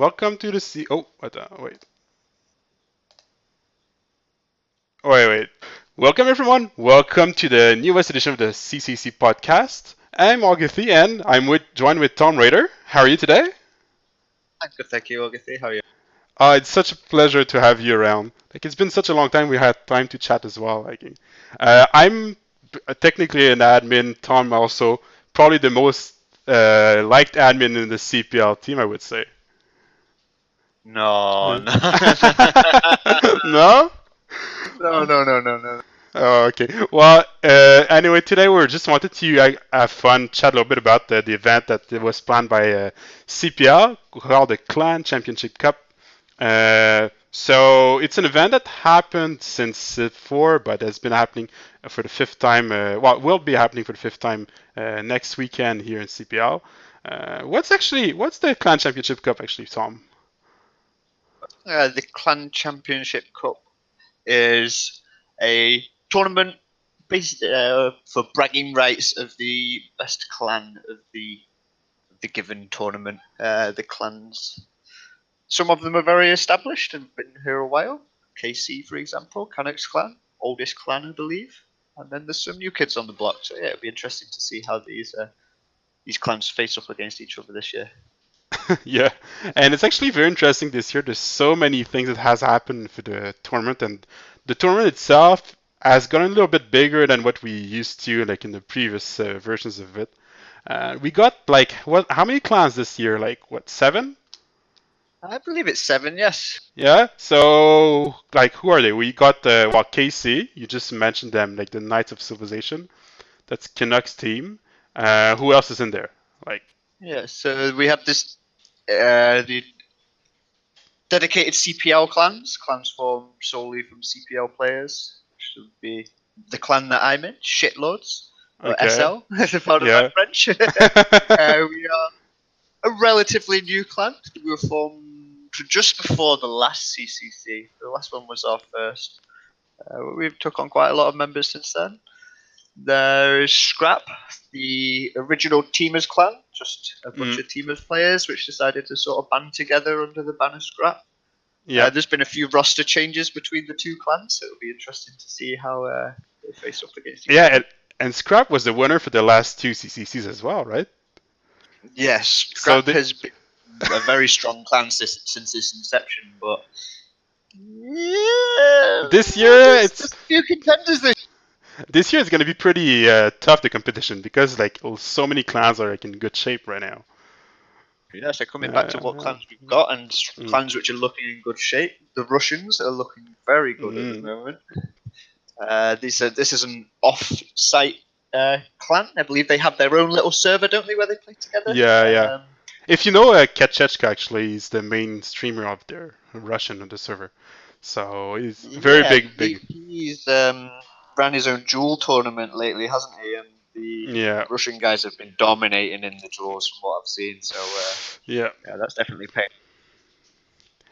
Welcome to the C. Oh, what the? Wait. Oh, wait. Welcome, everyone. Welcome to the newest edition of the CCC Podcast. I'm Auguthy, and joined with Tombraider. How are you today? I'm good, thank you, Auguthy. How are you? It's such a pleasure to have you around. Like, it's been such a long time. We had time to chat as well. I'm technically an admin. Tom also probably the most liked admin in the CPL team, I would say. No, Yeah. no, No? no. Oh, okay. Well, anyway, today we just wanted to have fun, chat a little bit about the event that was planned by CPL called the Clan Championship Cup. So it's an event that happened since four, but has been happening for the fifth time. Will be happening for the fifth time next weekend here in CPL. What's the Clan Championship Cup actually, Tom? The Clan Championship Cup is a tournament based for bragging rights of the best clan of the given tournament. The clans, some of them are very established and been here a while. KC, for example, Canucks clan, oldest clan, I believe. And then there's some new kids on the block. So yeah, it'll be interesting to see how these clans face up against each other this year. Yeah, and it's actually very interesting this year. There's so many things that has happened for the tournament, and the tournament itself has gotten a little bit bigger than what we used to, like in the previous versions of it. We got like what? How many clans this year? Like what? Seven? I believe it's 7, yes. Yeah. So like, who are they? We got KC. You just mentioned them, like the Knights of Civilization. That's Canucks team. Who else is in there? Like, Yeah, so we have the dedicated CPL clans formed solely from CPL players, which would be the clan that I'm in, Shitloads, or okay. SL, as a part of my Yeah. French. We are a relatively new clan. We were formed just before the last CCC. The last one was our first. We've took on quite a lot of members since then. There's Scrap, the original Teamers clan, just a bunch of Teamers players which decided to sort of band together under the banner Scrap. Yeah. There's been a few roster changes between the two clans, so it'll be interesting to see how they face up against each Yeah, other. and Scrap was the winner for the last two CCCs as well, right? Yes, So Scrap has been a very strong clan since its inception, but yeah, this year there's it's a few contenders this year it's gonna be pretty tough, the competition, because like so many clans are like in good shape right now. Yeah, so coming back to what Yeah. clans we've got and clans which are looking in good shape, the Russians are looking very good at the moment. This is an off-site clan. I believe they have their own little server, don't they, where they play together? Yeah. If you know, Kachechka actually is the main streamer of their Russian on the server, so he's very Yeah, big. he's ran his own duel tournament lately, hasn't he? And the Yeah. Russian guys have been dominating in the duels from what I've seen. So Yeah. yeah, that's definitely paying.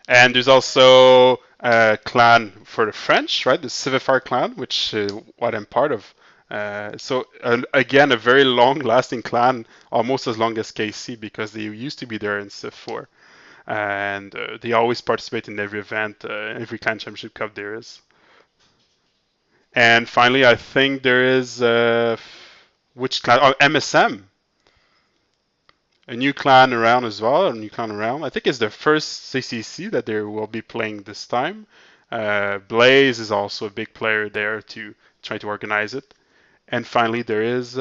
And there's also a clan for the French, right? The Civifar clan, which what I'm part of. Again, a very long-lasting clan, almost as long as KC, because they used to be there in Civ 4, and they always participate in every event, every clan championship cup there is. And finally, I think there is which clan? Oh, MSM, a new clan around as well, a new clan around. I think it's their first CCC that they will be playing this time. Blaze is also a big player there to try to organize it. And finally, there is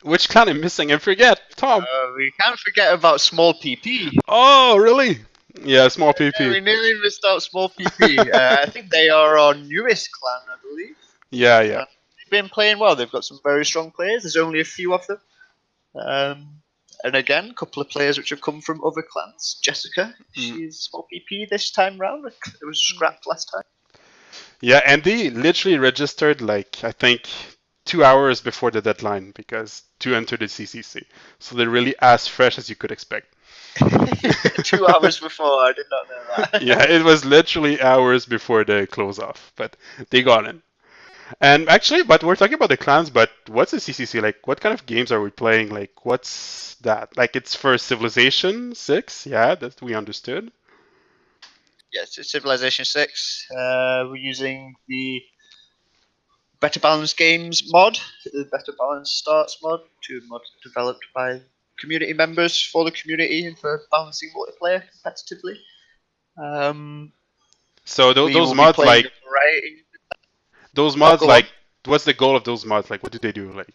which clan I'm missing? I forget. Tom. We can't forget about Small PP. Oh, really? Yeah, small Yeah, PP. we nearly missed out Small PP. I think they are our newest clan, I believe. Yeah. They've been playing well. They've got some very strong players. There's only a few of them. And again, a couple of players which have come from other clans. Jessica, she's Small PP this time round. It was scrapped last time. Yeah, and they literally registered like I think 2 hours before the deadline because to enter the CCC. So they're really as fresh as you could expect. 2 hours before, I did not know that. Yeah, it was literally hours before the close off, but they got in. And actually, but we're talking about the clans, but what's the CCC like? What kind of games are we playing? Like, what's that? Like, it's for Civilization 6, yeah, that we understood. Yes, it's Civilization 6. We're using the Better Balance Games mod, the Better Balance Starts mod, two mods developed by community members for the community and for balancing multiplayer competitively. Um, So we those will be mods, playing like, a variety. those Oh, mods, go like, on. what's the goal of those mods? Like, what do they do? Like,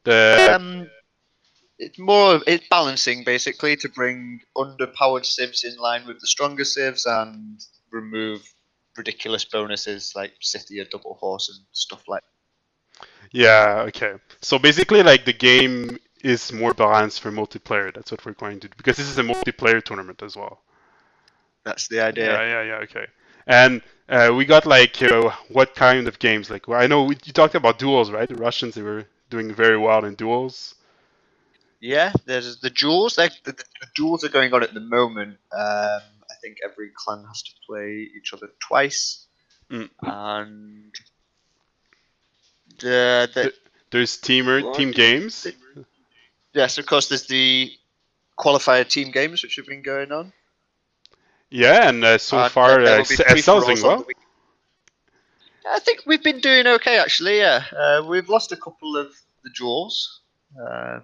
the Um, it's balancing basically to bring underpowered civs in line with the stronger civs and remove ridiculous bonuses like City or Double Horse and stuff like. yeah, okay. So basically, like, the game is more balanced for multiplayer. That's what we're going to do because this is a multiplayer tournament as well. That's the idea. Yeah, okay. And we got like what kind of games? Like, well, I know you talked about duels, right? The Russians, they were doing very well in duels. Yeah, there's the duels. The duels are going on at the moment. I think every clan has to play each other twice, Mm. and the Th- There's what team is games. the, yes, of course. There's the qualifier team games which have been going on, Yeah, and so and then far there will be free for SL's doing alls on the well. week. I think we've been doing okay actually. Yeah, we've lost a couple of the duels. Uh,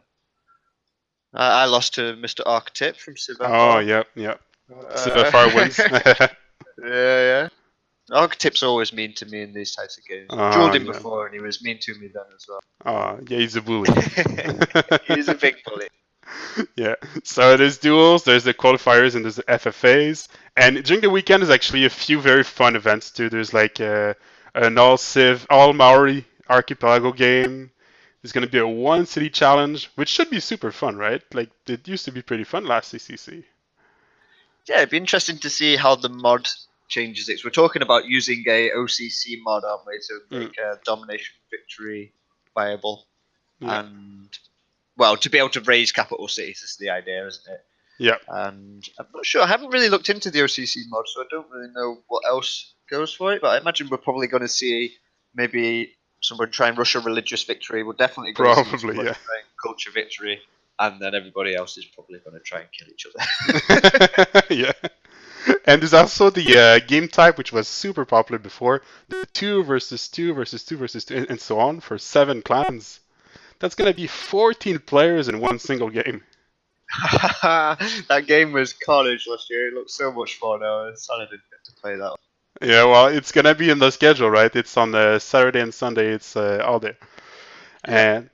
I lost to Mr. Archetype from Oh, Sivafar. yeah. Uh, Silverfire wins. yeah. Archetype's always mean to me in these types of games. I've dueled him Yeah. before and he was mean to me then as Yeah, he's a bully. well. He's a big bully. Yeah. So there's duels, there's the qualifiers, and there's the FFAs. And during the weekend, there's actually a few very fun events too. There's like an all Civ, all Maori archipelago game. There's gonna be a one city challenge, which should be super fun, right? Like it used to be pretty fun last CCC. Yeah, it'd be interesting to see how the mod changes it. We're talking about using a OCC mod, aren't we, to Mm, make domination victory viable yeah. and well, to be able to raise capital cities is the idea, isn't it? Yeah. And I'm not sure. I haven't really looked into the OCC mod, so I don't really know what else goes for it. But I imagine we're probably going to see maybe someone try and rush a religious victory. We're definitely going to see Probably, somebody yeah. try and culture victory, and then everybody else is probably going to try and kill each other. Yeah. And there's also the game type, which was super popular before, the 2 versus 2 versus 2 versus 2, and so on for 7 clans. That's gonna be 14 players in one single game. That game was carnage last year. It looked so much fun. I was sad I didn't get to play that. Yeah, well, it's gonna be in the schedule, right? It's on the Saturday and Sunday. It's all there. Yeah. And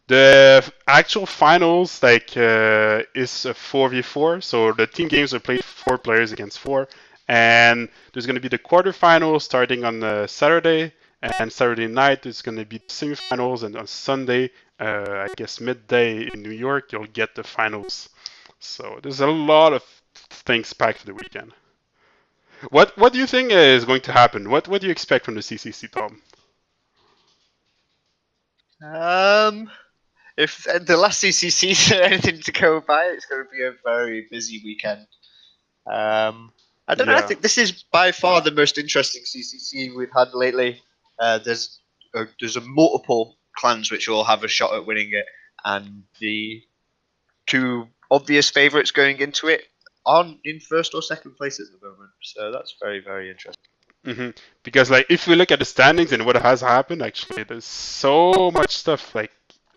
the actual finals is a 4v4, so the team games are played 4 players against 4, and there's going to be the quarterfinals starting on Saturday, and Saturday night there's going to be the semifinals, and on Sunday, I guess midday in New York, you'll get the finals. So there's a lot of things packed for the weekend. What do you think is going to happen? What do you expect from the CCC, Tom? Um, if the last CCC is anything to go by, it's going to be a very busy weekend. I don't know. I Yeah. think this is by far the most interesting CCC we've had lately. There's a multiple clans which all have a shot at winning it, and the two obvious favourites going into it aren't in first or second place at the moment. So that's very interesting. hmm Because like if we look at the standings and what has happened, actually, there's so much stuff. Like,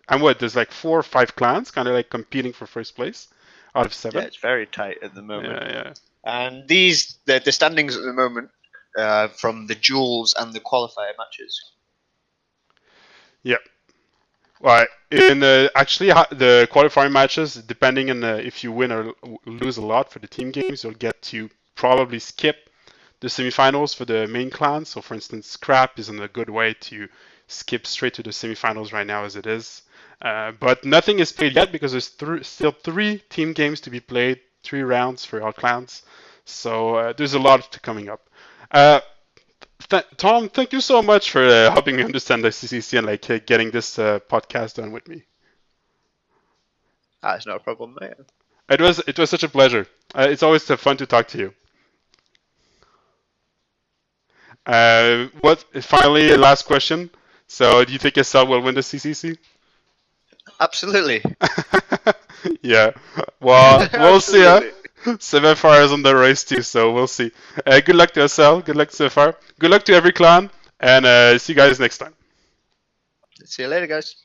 and what there's like 4 or 5 clans kind of like competing for first place out of Yeah, 7. it's very tight at the moment. Yeah. And the standings at the moment from the duels and the qualifier matches. Yeah. Well, in actually the qualifying matches, depending on if you win or lose a lot for the team games, you'll get to probably skip the semifinals for the main clans. So, for instance, Scrap is in a good way to skip straight to the semifinals right now as it is. But nothing is played yet because there's still 3 team games to be played, 3 rounds for all clans. So there's a lot to coming up. Uh, Tom, thank you so much for helping me understand the CCC and like getting this podcast done with me. That's not a problem, mate. It was such a pleasure. It's always fun to talk to you. What? Finally, last question. So, do you think SL will win the CCC? Absolutely. Yeah. Well, we'll see. Huh? Absolutely. Seven Fire is on the race too, so we'll see. Good luck to SL. Good luck to Seven Fire. Good luck to every clan, and see you guys next time. See you later, guys.